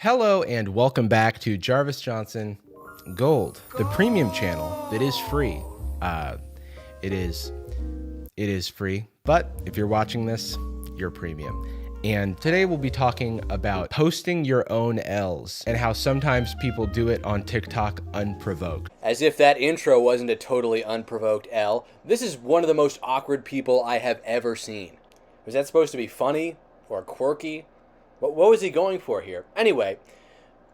Hello and welcome back to Jarvis Johnson Gold, the premium channel that is free. It is free, but if you're watching this, you're premium. And today we'll be talking about posting your own L's and how sometimes people do it on TikTok unprovoked. As if that intro wasn't a totally unprovoked L, this is one of the most awkward people I have ever seen. Was that supposed to be funny or quirky? What was he going for here? Anyway,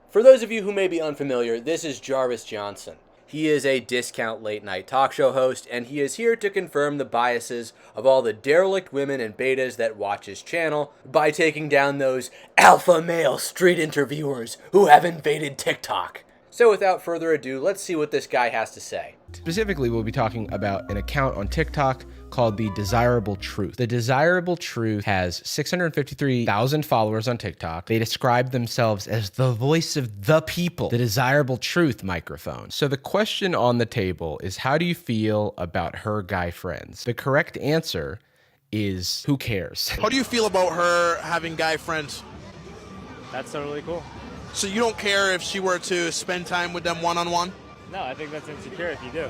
for those of you who may be unfamiliar, this is Jarvis Johnson. He is a discount late-night talk show host, and he is here to confirm the biases of all the derelict women and betas that watch his channel by taking down those alpha male street interviewers who have invaded TikTok. So without further ado, let's see what this guy has to say. Specifically, we'll be talking about an account on TikTok called The Desirable Truth. The Desirable Truth has 653,000 followers on TikTok. They describe themselves as the voice of the people, the Desirable Truth microphone. So the question on the table is, how do you feel about her guy friends? The correct answer is, who cares? How do you feel about her having guy friends? That's totally cool. So you don't care if she were to spend time with them one-on-one? No, I think that's insecure if you do.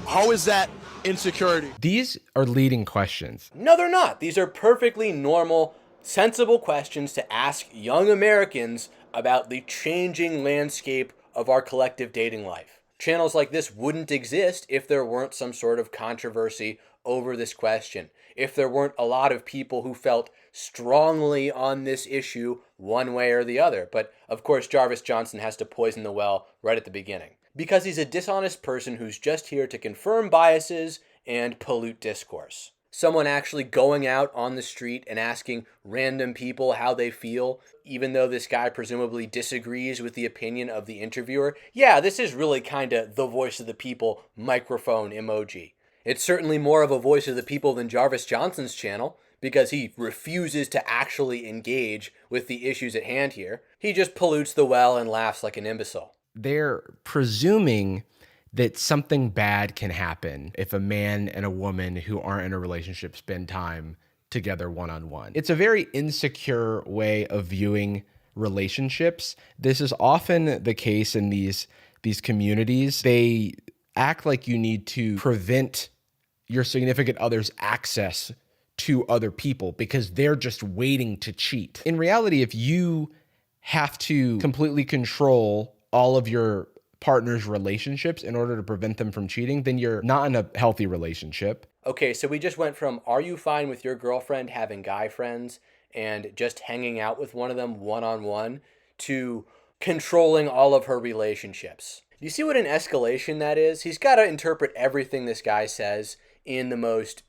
How is that insecurity? These are leading questions. No, they're not. These are perfectly normal, sensible questions to ask young Americans about the changing landscape of our collective dating life. Channels like this wouldn't exist if there weren't some sort of controversy over this question, if there weren't a lot of people who felt strongly on this issue one way or the other. But of course, Jarvis Johnson has to poison the well right at the beginning, because he's a dishonest person who's just here to confirm biases and pollute discourse. Someone actually going out on the street and asking random people how they feel, even though this guy presumably disagrees with the opinion of the interviewer. Yeah, this is really kind of the voice of the people microphone emoji. It's certainly more of a voice of the people than Jarvis Johnson's channel, because he refuses to actually engage with the issues at hand here. He just pollutes the well and laughs like an imbecile. They're presuming that something bad can happen if a man and a woman who aren't in a relationship spend time together one-on-one. It's a very insecure way of viewing relationships. This is often the case in these communities. They act like you need to prevent your significant other's access to other people because they're just waiting to cheat. In reality, if you have to completely control all of your partner's relationships in order to prevent them from cheating, then you're not in a healthy relationship. Okay, so we just went from, are you fine with your girlfriend having guy friends and just hanging out with one of them one-on-one, to controlling all of her relationships. Do you see what an escalation that is? He's got to interpret everything this guy says in the most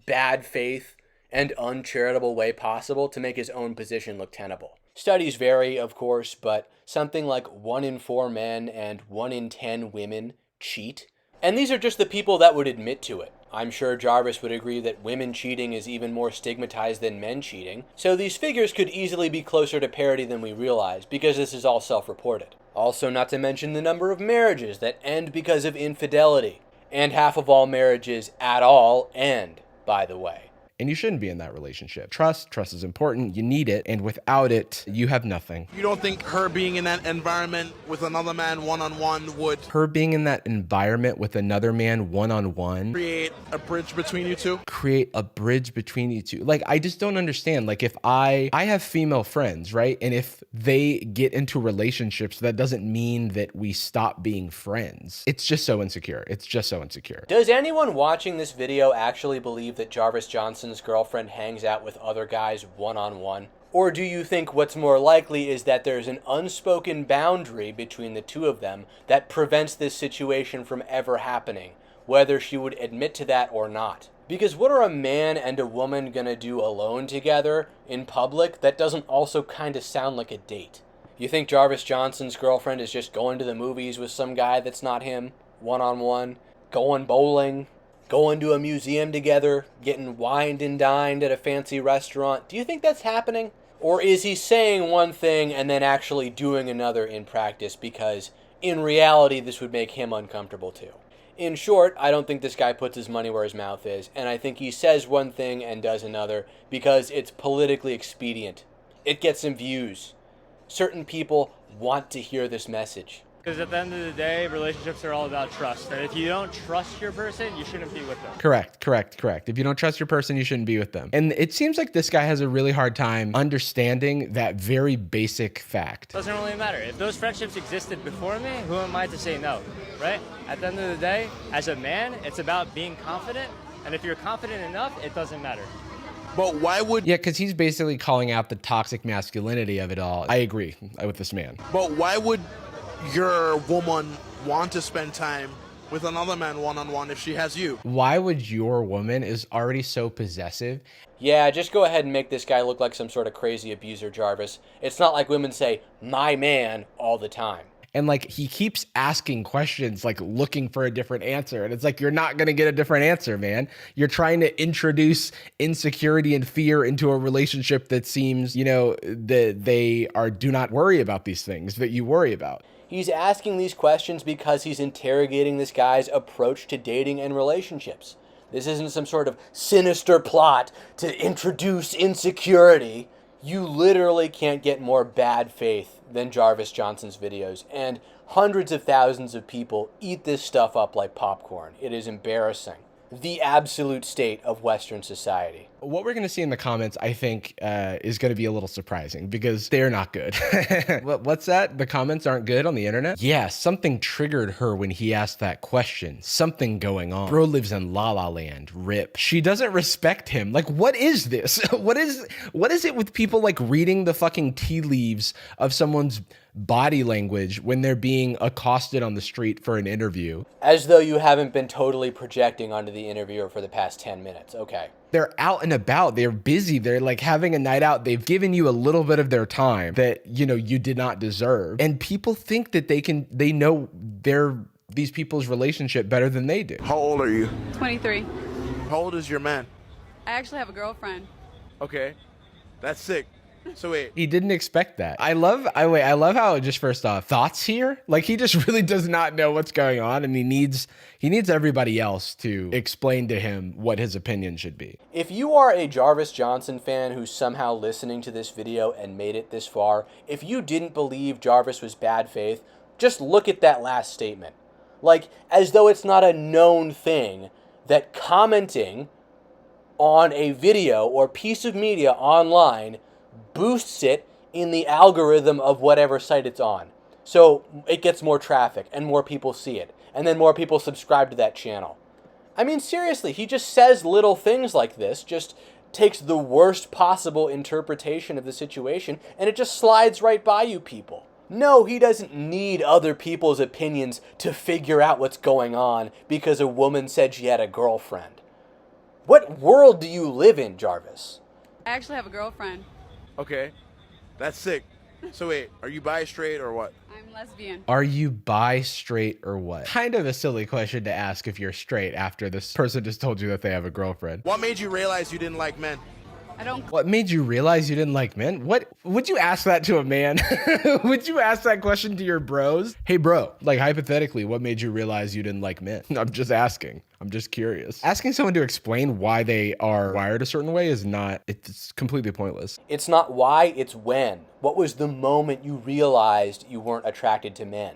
bad faith and uncharitable way possible to make his own position look tenable. Studies vary, of course, but something like 1 in 4 men and 1 in 10 women cheat. And these are just the people that would admit to it. I'm sure Jarvis would agree that women cheating is even more stigmatized than men cheating. So these figures could easily be closer to parity than we realize, because this is all self-reported. Also, not to mention the number of marriages that end because of infidelity. And half of all marriages at all end, by the way. And you shouldn't be in that relationship. Trust is important. You need it. And without it, you have nothing. You don't think her being in that environment with another man one-on-one would Her being in that environment with another man one-on-one create a bridge between you two? create a bridge between you two. Like, I just don't understand. Like, if I have female friends, right? And if they get into relationships, that doesn't mean that we stop being friends. It's just so insecure. It's just so insecure. Does anyone watching this video actually believe that Jarvis Johnson's girlfriend hangs out with other guys one-on-one? Or do you think what's more likely is that there's an unspoken boundary between the two of them that prevents this situation from ever happening, whether she would admit to that or not? Because what are a man and a woman gonna do alone together in public that doesn't also kind of sound like a date? You think Jarvis Johnson's girlfriend is just going to the movies with some guy that's not him, one-on-one, going bowling, going to a museum together, getting wined and dined at a fancy restaurant? Do you think that's happening? Or is he saying one thing and then actually doing another in practice because in reality this would make him uncomfortable too? In short, I don't think this guy puts his money where his mouth is, and I think he says one thing and does another because it's politically expedient. It gets him views. Certain people want to hear this message. Because at the end of the day, relationships are all about trust. And if you don't trust your person, you shouldn't be with them. Correct. If you don't trust your person, you shouldn't be with them. And it seems like this guy has a really hard time understanding that very basic fact. Doesn't really matter. If those friendships existed before me, who am I to say no, right? At the end of the day, as a man, it's about being confident. And if you're confident enough, it doesn't matter. But why would... Yeah, because he's basically calling out the toxic masculinity of it all. I agree with this man. But why would your woman want to spend time with another man one-on-one if she has you? Why would your woman is already so possessive? Yeah, just go ahead and make this guy look like some sort of crazy abuser, Jarvis. It's not like women say, my man, all the time. And like he keeps asking questions, like looking for a different answer. And it's like, you're not going to get a different answer, man. You're trying to introduce insecurity and fear into a relationship that seems, that they are, do not worry about these things that you worry about. He's asking these questions because he's interrogating this guy's approach to dating and relationships. This isn't some sort of sinister plot to introduce insecurity. You literally can't get more bad faith than Jarvis Johnson's videos, and hundreds of thousands of people eat this stuff up like popcorn. It is embarrassing. The absolute state of Western society. What we're going to see in the comments, I think, is going to be a little surprising because they're not good. What's that? The comments aren't good on the internet? Yeah, something triggered her when he asked that question. Something going on. Bro lives in La La Land. Rip. She doesn't respect him. Like, what is this? What is it with people like reading the fucking tea leaves of someone's body language when they're being accosted on the street for an interview? As though you haven't been totally projecting onto the interviewer for the past 10 minutes. Okay. They're out and about. They're busy. They're like having a night out. They've given you a little bit of their time that, you did not deserve. And people think that they know these people's relationship better than they do. How old are you? 23. How old is your man? I actually have a girlfriend. Okay. That's sick. So wait. He didn't expect that. I love how, just first off, thoughts here. Like he just really does not know what's going on, and he needs everybody else to explain to him what his opinion should be. If you are a Jarvis Johnson fan who's somehow listening to this video and made it this far, if you didn't believe Jarvis was bad faith, just look at that last statement. Like, as though it's not a known thing that commenting on a video or piece of media online boosts it in the algorithm of whatever site it's on. So it gets more traffic and more people see it. And then more people subscribe to that channel. I mean, seriously, he just says little things like this, just takes the worst possible interpretation of the situation, and it just slides right by you people. No, he doesn't need other people's opinions to figure out what's going on because a woman said she had a girlfriend. What world do you live in, Jarvis? I actually have a girlfriend. Okay. That's sick. So wait, are you bi, straight, or what? I'm lesbian. Are you bi, straight, or what? Kind of a silly question to ask if you're straight after this person just told you that they have a girlfriend. What made you realize you didn't like men? What made you realize you didn't like men? What would you ask that to a man? Would you ask that question to your bros? Hey bro, like hypothetically, what made you realize you didn't like men? I'm just asking. I'm just curious. Asking someone to explain why they are wired a certain way it's completely pointless. It's not why, it's when. What was the moment you realized you weren't attracted to men?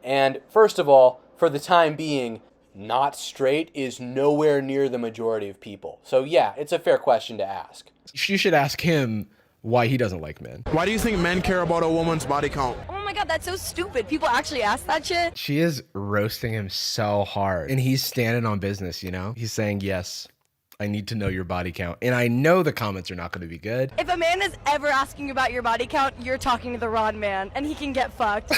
And first of all, for the time being, not straight is nowhere near the majority of people. So yeah, it's a fair question to ask. You should ask him why he doesn't like men. Why do you think men care about a woman's body count? Oh my god, that's so stupid. People actually ask that shit? She is roasting him so hard. And he's standing on business, He's saying, yes, I need to know your body count. And I know the comments are not going to be good. If a man is ever asking about your body count, you're talking to the wrong man, and he can get fucked.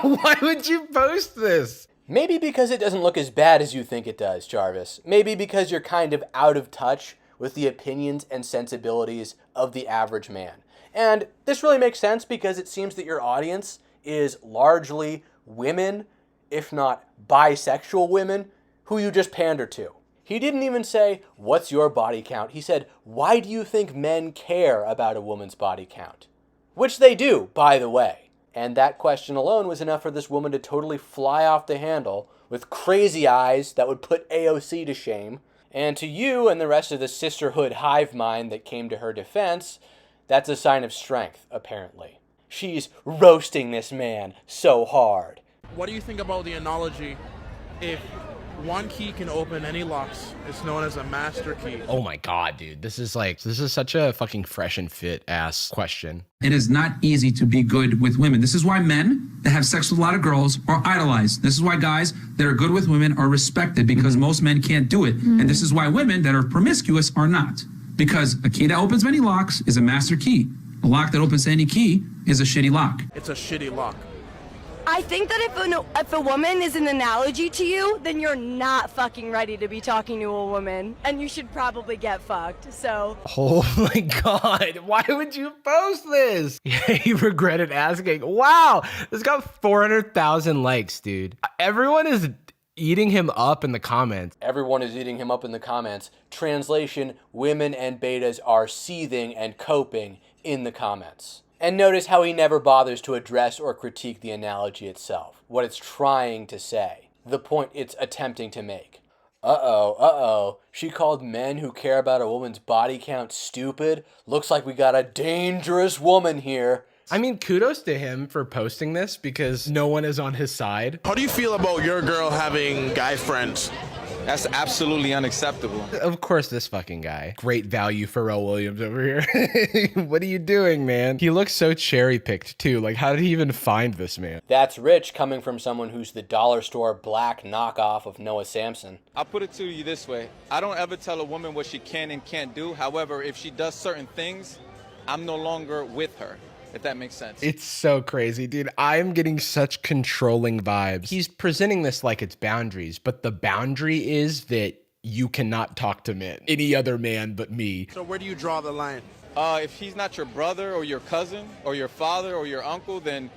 Why would you post this? Maybe because it doesn't look as bad as you think it does, Jarvis. Maybe because you're kind of out of touch with the opinions and sensibilities of the average man. And this really makes sense because it seems that your audience is largely women, if not bisexual women, who you just pander to. He didn't even say, what's your body count? He said, why do you think men care about a woman's body count? Which they do, by the way. And that question alone was enough for this woman to totally fly off the handle with crazy eyes that would put AOC to shame. And to you and the rest of the sisterhood hive mind that came to her defense, that's a sign of strength, apparently. She's roasting this man so hard. What do you think about the analogy? If one key can open any locks, it's known as a master key. Oh my God, dude. This is such a fucking fresh and fit ass question. It is not easy to be good with women. This is why men that have sex with a lot of girls are idolized. This is why guys that are good with women are respected, because most men can't do it. And this is why women that are promiscuous are not. Because a key that opens many locks is a master key. A lock that opens any key is a shitty lock. It's a shitty lock. I think that if a woman is an analogy to you, then you're not fucking ready to be talking to a woman, and you should probably get fucked. So. Oh my God. Why would you post this? He regretted asking. Wow. This got 400,000 likes, dude. Everyone is eating him up in the comments. Everyone is eating him up in the comments. Translation, women and betas are seething and coping in the comments. And notice how he never bothers to address or critique the analogy itself, what it's trying to say, the point it's attempting to make. Uh-oh, she called men who care about a woman's body count stupid? Looks like we got a dangerous woman here. I mean, kudos to him for posting this because no one is on his side. How do you feel about your girl having guy friends? That's absolutely unacceptable. Of course, this fucking guy. Great value Pharrell Williams over here. What are you doing, man? He looks so cherry-picked, too. Like, how did he even find this man? That's rich coming from someone who's the dollar store black knockoff of Noah Samson. I'll put it to you this way. I don't ever tell a woman what she can and can't do. However, if she does certain things, I'm no longer with her, if that makes sense. It's so crazy, dude. I'm getting such controlling vibes. He's presenting this like it's boundaries, but the boundary is that you cannot talk to men, any other man but me. So where do you draw the line? If he's not your brother or your cousin or your father or your uncle, then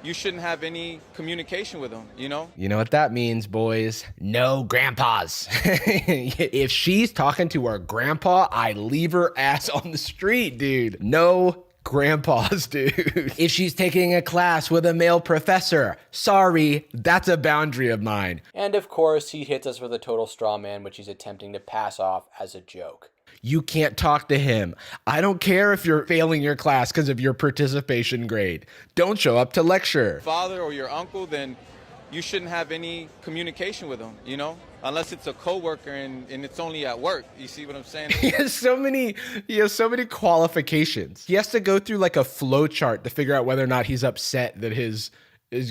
you shouldn't have any communication with him, you know? You know what that means, boys? No grandpas. If she's talking to her grandpa, I leave her ass on the street, dude. No grandpas, dude. If she's taking a class with a male professor, sorry, that's a boundary of mine. And of course, he hits us with a total straw man, which he's attempting to pass off as a joke. You can't talk to him. I don't care if you're failing your class because of your participation grade. Don't show up to lecture. Father or your uncle, then you shouldn't have any communication with him, you know? Unless it's a coworker and it's only at work. You see what I'm saying? He has so many qualifications. He has to go through like a flow chart to figure out whether or not he's upset that his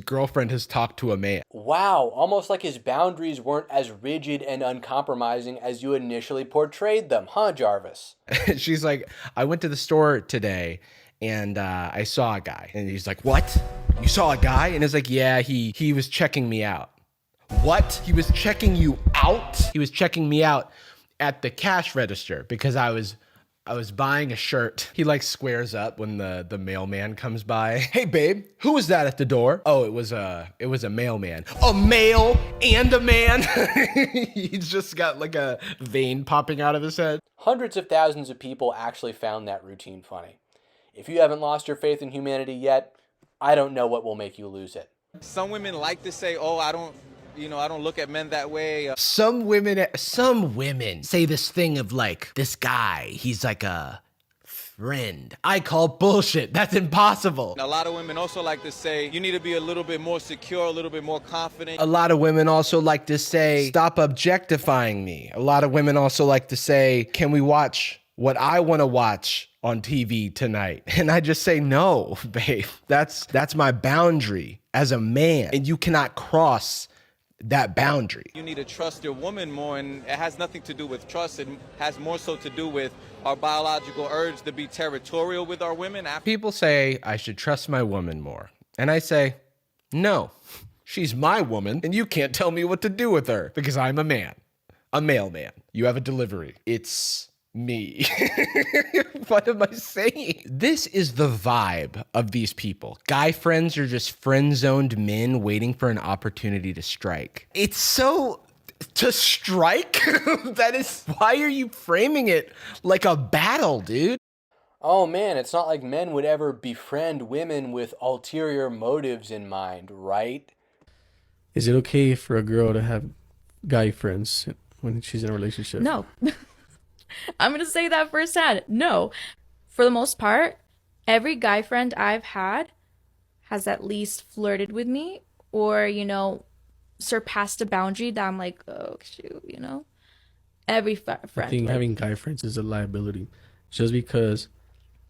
girlfriend has talked to a man. Wow, almost like his boundaries weren't as rigid and uncompromising as you initially portrayed them, huh, Jarvis? She's like, I went to the store today and I saw a guy. And he's like, what? You saw a guy? And it's like, yeah, he was checking me out. What? He was checking you out? He was checking me out at the cash register because I was buying a shirt. He like squares up when the mailman comes by. Hey babe, who was that at the door? Oh, it was a mailman. A male and a man. He's just got like a vein popping out of his head. Hundreds of thousands of people actually found that routine funny. If you haven't lost your faith in humanity yet, I don't know what will make you lose it. Some women like to say, oh, I don't look at men that way. Some women say this thing of like, this guy, he's like a friend. I call bullshit. That's impossible. A lot of women also like to say, you need to be a little bit more secure, a little bit more confident. A lot of women also like to say, stop objectifying me. A lot of women also like to say, can we watch what I want to watch on TV tonight? And I just say, no, babe, that's my boundary as a man. And you cannot cross that boundary. You need to trust your woman more, and it has nothing to do with trust. It has more so to do with our biological urge to be territorial with our women. People say I should trust my woman more. And I say, no, she's my woman, and you can't tell me what to do with her because I'm a man, a mailman. You have a delivery. It's me. What am I saying? This is the vibe of these people. Guy friends are just friend-zoned men waiting for an opportunity to strike. It's so... To strike? That is... Why are you framing it like a battle, dude? Oh man, it's not like men would ever befriend women with ulterior motives in mind, right? Is it okay for a girl to have guy friends when she's in a relationship? No. I'm going to say that firsthand. No. For the most part, every guy friend I've had has at least flirted with me or, you know, surpassed a boundary that I'm like, oh, shoot, you know? Every friend. I think like, having guy friends is a liability, just because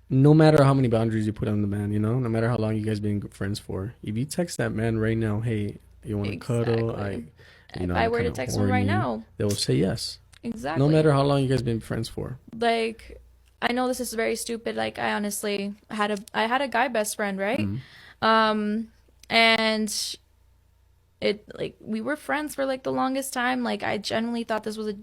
no matter how many boundaries you put on the man, you know, no matter how long you guys been friends for, if you text that man right now, hey, you want to cuddle? If I were to text him right now, they will say yes. Exactly. No matter how long you guys been friends for. Like, I know this is very stupid. Like, I honestly had a guy best friend, right? And it, like, we were friends for like the longest time. Like, I genuinely thought this was a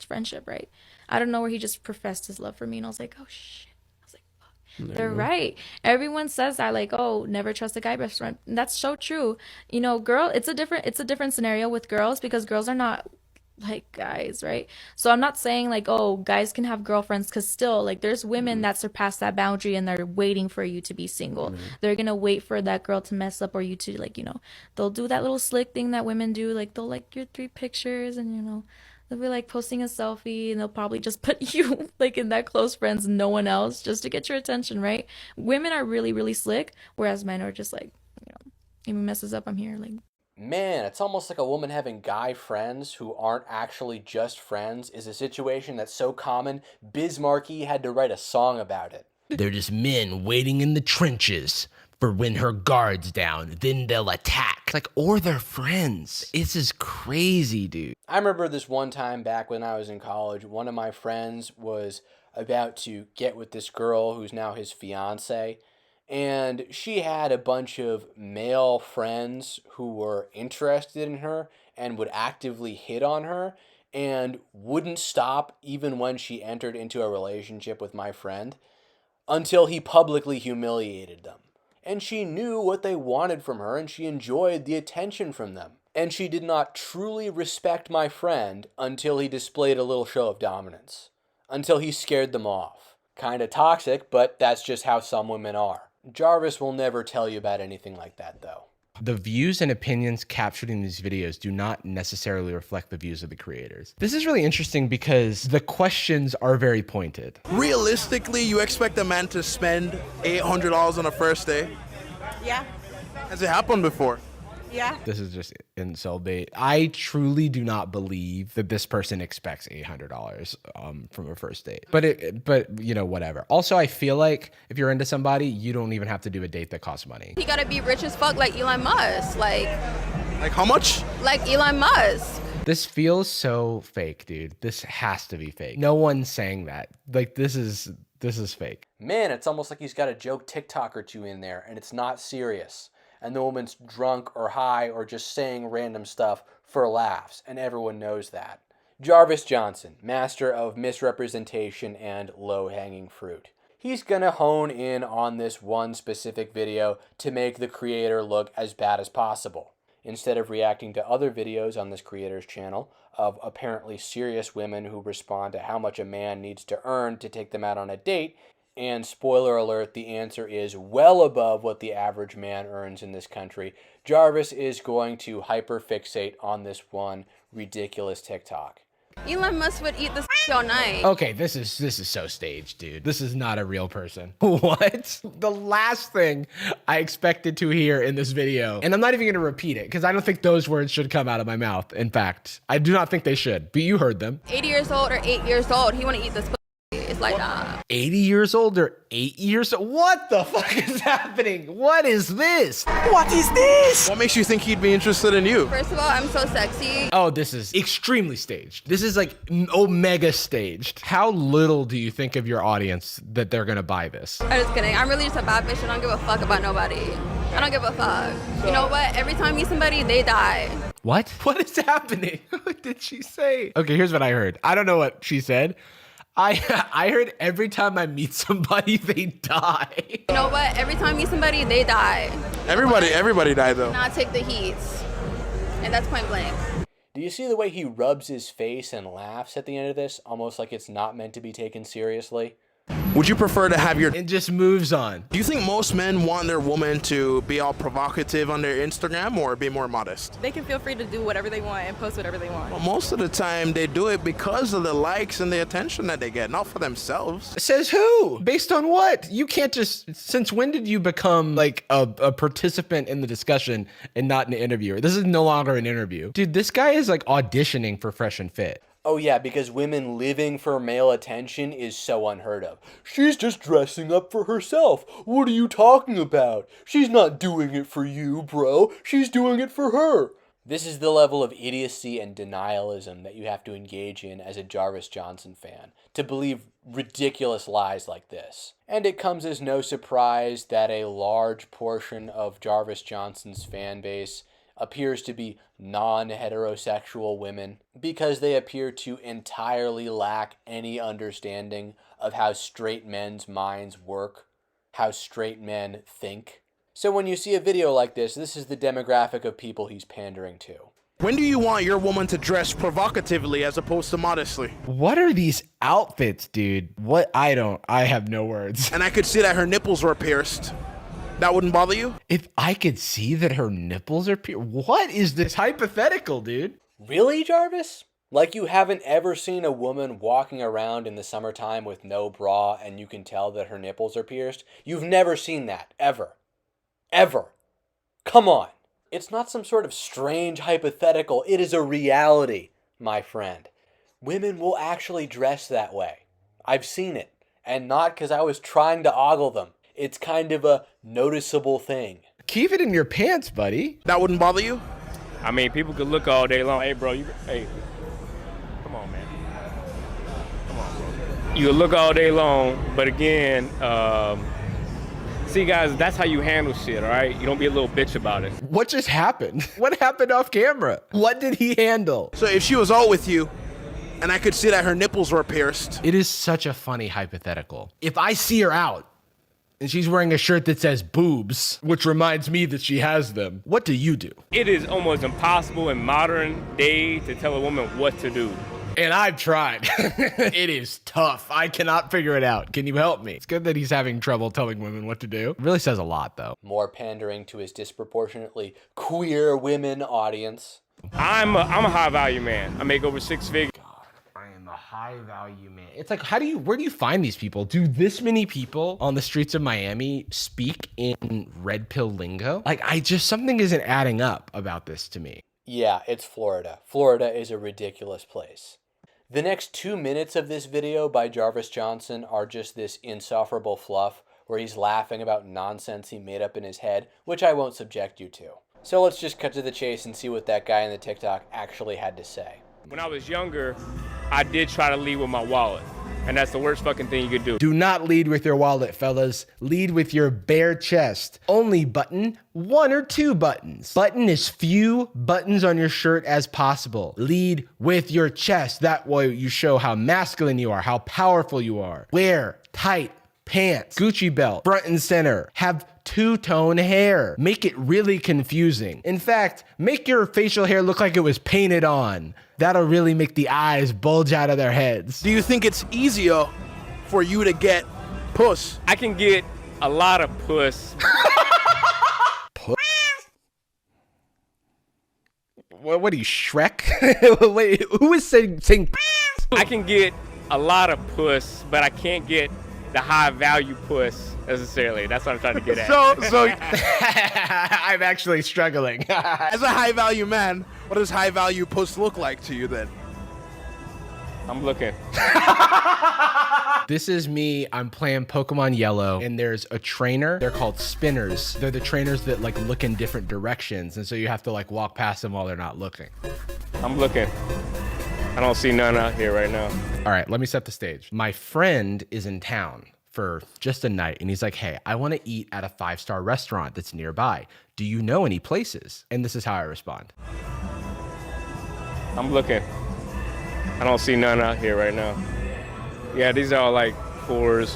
friendship, right? I don't know where he just professed his love for me, and I was like, oh shit. I was like, fuck. They're right. Everyone says that, like, oh, never trust a guy best friend. And that's so true. You know, it's a different scenario with girls, because girls are not like guys, right? So I'm not saying like, oh, guys can have girlfriends, because still, like, there's women that surpass that boundary and they're waiting for you to be single. They're gonna wait for that girl to mess up, or you to, like, you know, they'll do that little slick thing that women do, like they'll like your 3 pictures, and you know, they'll be like posting a selfie, and they'll probably just put you like in that close friends and no one else, just to get your attention, right? Women are really, really slick, whereas men are just like, you know, if he messes up, I'm here. Like, Man, it's almost like a woman having guy friends who aren't actually just friends is a situation that's so common, Biz Markie had to write a song about it. They're just men waiting in the trenches for when her guard's down, then they'll attack. Like, or they're friends. This is crazy, dude. I remember this one time back when I was in college, one of my friends was about to get with this girl who's now his fiance, and she had a bunch of male friends who were interested in her and would actively hit on her and wouldn't stop even when she entered into a relationship with my friend until he publicly humiliated them. And she knew what they wanted from her, and she enjoyed the attention from them. And she did not truly respect my friend until he displayed a little show of dominance, until he scared them off. Kinda toxic, but that's just how some women are. Jarvis will never tell you about anything like that, though. The views and opinions captured in these videos do not necessarily reflect the views of the creators. This is really interesting because the questions are very pointed. Realistically, you expect a man to spend $800 on a first day? Yeah. Has it happened before? Yeah. This is just incel bait. I truly do not believe that this person expects $800 from a first date. But you know, whatever. Also, I feel like if you're into somebody, you don't even have to do a date that costs money. He gotta be rich as fuck like Elon Musk. Like how much? Like Elon Musk. This feels so fake, dude. This has to be fake. No one's saying that. Like, this is fake. Man, it's almost like he's got a joke TikTok or two in there, and it's not serious. And the woman's drunk or high or just saying random stuff for laughs, and everyone knows that. Jarvis Johnson, master of misrepresentation and low-hanging fruit. He's gonna hone in on this one specific video to make the creator look as bad as possible. Instead of reacting to other videos on this creator's channel of apparently serious women who respond to how much a man needs to earn to take them out on a date, and spoiler alert, the answer is well above what the average man earns in this country, Jarvis is going to hyperfixate on this one ridiculous TikTok. Elon Musk would eat this all night. Okay, this is so staged, dude. This is not a real person. What? The last thing I expected to hear in this video, and I'm not even going to repeat it because I don't think those words should come out of my mouth. In fact, I do not think they should, but you heard them. 80 years old or 8 years old, he want to eat this. It's like, nah. 80 years old or 8 years old? What the fuck is happening? What is this? What is this? What makes you think he'd be interested in you? First of all, I'm so sexy. Oh, this is extremely staged. This is like omega staged. How little do you think of your audience that they're gonna buy this? I'm just kidding. I'm really just a bad bitch. I don't give a fuck about nobody. I don't give a fuck. You know what? Every time I meet somebody, they die. What? What is happening? What did she say? Okay, here's what I heard. I don't know what she said. I heard every time I meet somebody, they die. You know what? Every time I meet somebody, they die. Everybody died though. Not take the heat. And that's point blank. Do you see the way he rubs his face and laughs at the end of this, almost like it's not meant to be taken seriously? Would you prefer to have your... And just moves on. Do you think most men want their woman to be all provocative on their Instagram or be more modest? They can feel free to do whatever they want and post whatever they want. Well, most of the time they do it because of the likes and the attention that they get, not for themselves. Says who? Based on what? You can't just... Since when did you become like a participant in the discussion and not an interviewer? This is no longer an interview. Dude, this guy is like auditioning for Fresh and Fit. Oh yeah, because women living for male attention is so unheard of. She's just dressing up for herself. What are you talking about? She's not doing it for you, bro. She's doing it for her. This is the level of idiocy and denialism that you have to engage in as a Jarvis Johnson fan to believe ridiculous lies like this. And it comes as no surprise that a large portion of Jarvis Johnson's fan base appears to be non-heterosexual women because they appear to entirely lack any understanding of how straight men's minds work, how straight men think. So when you see a video like this is the demographic of people he's pandering to. When do you want your woman to dress provocatively as opposed to modestly? What are these outfits, dude? What? I have no words. And I could see that her nipples were pierced. That wouldn't bother you? If I could see that her nipples are what is this hypothetical, dude? Really, Jarvis? Like you haven't ever seen a woman walking around in the summertime with no bra and you can tell that her nipples are pierced? You've never seen that, ever. Ever. Come on. It's not some sort of strange hypothetical. It is a reality, my friend. Women will actually dress that way. I've seen it. And not because I was trying to ogle them. It's kind of a noticeable thing. Keep it in your pants, buddy. That wouldn't bother you? I mean, people could look all day long. Hey, bro, hey, come on, man. Come on, bro. You could look all day long, but again, see, guys, that's how you handle shit, all right? You don't be a little bitch about it. What just happened? What happened off camera? What did he handle? So if she was all with you, and I could see that her nipples were pierced. It is such a funny hypothetical. If I see her out, and she's wearing a shirt that says boobs, which reminds me that she has them, what do you do? It is almost impossible in modern day to tell a woman what to do. And I've tried. It is tough. I cannot figure it out. Can you help me? It's good that he's having trouble telling women what to do. It really says a lot, though. More pandering to his disproportionately queer women audience. I'm a high value man. I make over 6 figures. I am a high value man. It's like, where do you find these people? Do this many people on the streets of Miami speak in red pill lingo? Like, something isn't adding up about this to me. Yeah, it's Florida. Florida is a ridiculous place. The next 2 minutes of this video by Jarvis Johnson are just this insufferable fluff where he's laughing about nonsense he made up in his head, which I won't subject you to. So let's just cut to the chase and see what that guy in the TikTok actually had to say. When I was younger, I did try to lead with my wallet. And that's the worst fucking thing you could do. Do not lead with your wallet, fellas. Lead with your bare chest. Only button 1 or 2 buttons. Button as few buttons on your shirt as possible. Lead with your chest. That way you show how masculine you are, how powerful you are. Wear tight pants, Gucci belt, front and center. Have two-tone hair. Make it really confusing. In fact, make your facial hair look like it was painted on. That'll really make the eyes bulge out of their heads. Do you think it's easier for you to get puss? I can get a lot of puss. What are you, Shrek? Wait, who is saying I can get a lot of puss, but I can't get the high value puss necessarily. That's what I'm trying to get at. So I'm actually struggling. As a high value man, what does high value puss look like to you then? I'm looking. This is me. I'm playing Pokemon Yellow, and there's a trainer. They're called spinners. They're the trainers that like look in different directions, and so you have to like walk past them while they're not looking. I'm looking. I don't see none out here right now. All right, let me set the stage. My friend is in town for just a night, and he's like, hey, I want to eat at a 5-star restaurant that's nearby. Do you know any places? And this is how I respond. I'm looking. I don't see none out here right now. Yeah, these are all like course.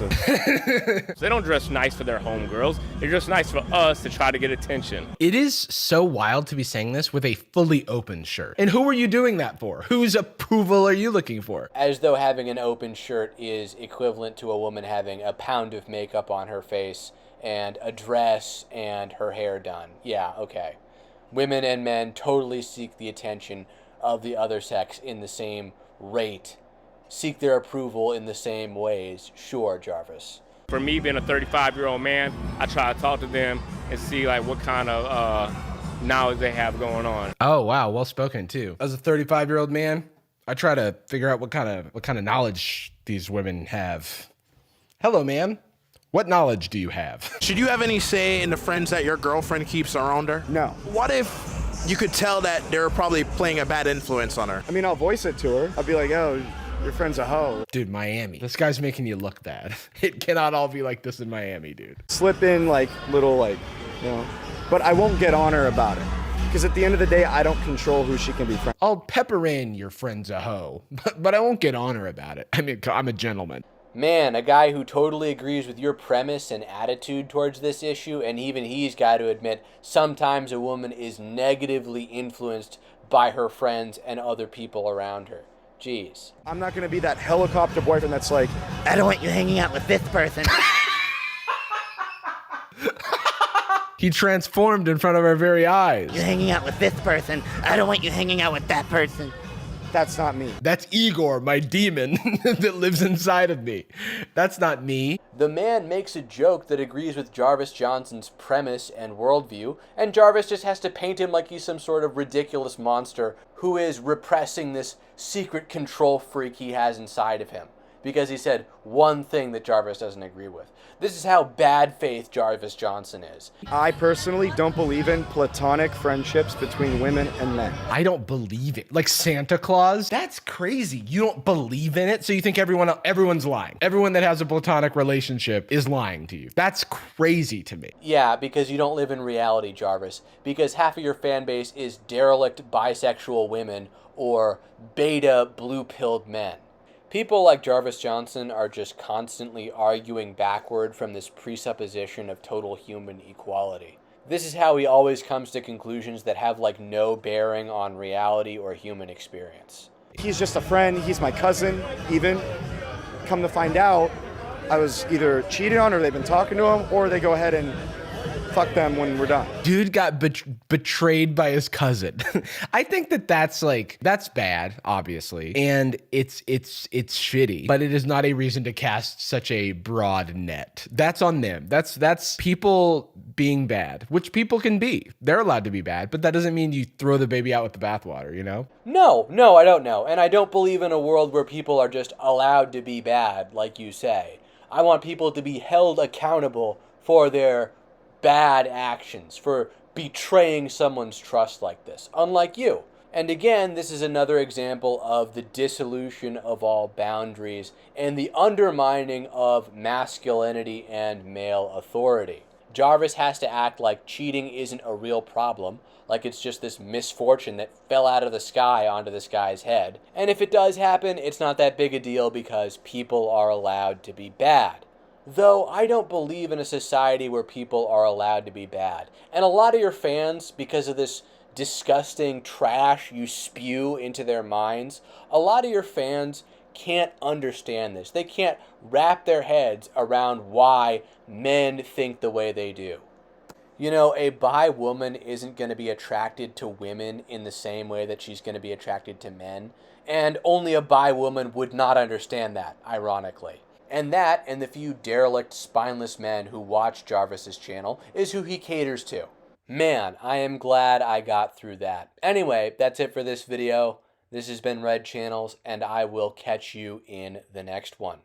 They don't dress nice for their homegirls. They dress nice for us to try to get attention. It is so wild to be saying this with a fully open shirt. And who are you doing that for? Whose approval are you looking for? As though having an open shirt is equivalent to a woman having a pound of makeup on her face and a dress and her hair done. Yeah, okay. Women and men totally seek the attention of the other sex in the same rate, seek their approval in the same ways. Sure, Jarvis. For me, being a 35-year-old man, I try to talk to them and see like what kind of knowledge they have going on. Oh, wow. Well spoken, too. As a 35-year-old man, I try to figure out what kind of knowledge these women have. Hello, man. What knowledge do you have? Should you have any say in the friends that your girlfriend keeps around her? No. What if you could tell that they're probably playing a bad influence on her? I mean, I'll voice it to her. I'll be like, oh, your friend's a hoe. Dude, Miami. This guy's making you look bad. It cannot all be like this in Miami, dude. Slip in like little like, you know, but I won't get on her about it. Because at the end of the day, I don't control who she can be friends. I'll pepper in your friend's a hoe, but I won't get on her about it. I mean, I'm a gentleman. Man, a guy who totally agrees with your premise and attitude towards this issue, and even he's got to admit sometimes a woman is negatively influenced by her friends and other people around her. Jeez. I'm not going to be that helicopter boyfriend that's like, I don't want you hanging out with this person. He transformed in front of our very eyes. You're hanging out with this person. I don't want you hanging out with that person. That's not me. That's Igor, my demon that lives inside of me. That's not me. The man makes a joke that agrees with Jarvis Johnson's premise and worldview, and Jarvis just has to paint him like he's some sort of ridiculous monster who is repressing this secret control freak he has inside of him, because he said one thing that Jarvis doesn't agree with. This is how bad faith Jarvis Johnson is. I personally don't believe in platonic friendships between women and men. I don't believe it. Like Santa Claus? That's crazy. You don't believe in it, so you think everyone's lying. Everyone that has a platonic relationship is lying to you. That's crazy to me. Yeah, because you don't live in reality, Jarvis. Because half of your fan base is derelict bisexual women or beta blue-pilled men. People like Jarvis Johnson are just constantly arguing backward from this presupposition of total human equality. This is how he always comes to conclusions that have like no bearing on reality or human experience. He's just a friend. He's my cousin, even. Come to find out, I was either cheated on or they've been talking to him, or they go ahead and fuck them when we're done. Dude got betrayed by his cousin. I think that's bad, obviously, and it's shitty, but it is not a reason to cast such a broad net. That's on them. That's people being bad, which people can be. They're allowed to be bad, but that doesn't mean you throw the baby out with the bathwater, you know? No, I don't know. And I don't believe in a world where people are just allowed to be bad, like you say. I want people to be held accountable for their bad actions, for betraying someone's trust like this, unlike you. And again, this is another example of the dissolution of all boundaries and the undermining of masculinity and male authority. Jarvis has to act like cheating isn't a real problem, like it's just this misfortune that fell out of the sky onto this guy's head. And if it does happen, it's not that big a deal because people are allowed to be bad. Though I don't believe in a society where people are allowed to be bad. And a lot of your fans, because of this disgusting trash you spew into their minds, a lot of your fans can't understand this. They can't wrap their heads around why men think the way they do. You know, a bi woman isn't going to be attracted to women in the same way that she's going to be attracted to men. And only a bi woman would not understand that, ironically. And that, and the few derelict, spineless men who watch Jarvis's channel, is who he caters to. Man, I am glad I got through that. Anyway, that's it for this video. This has been Red Channels, and I will catch you in the next one.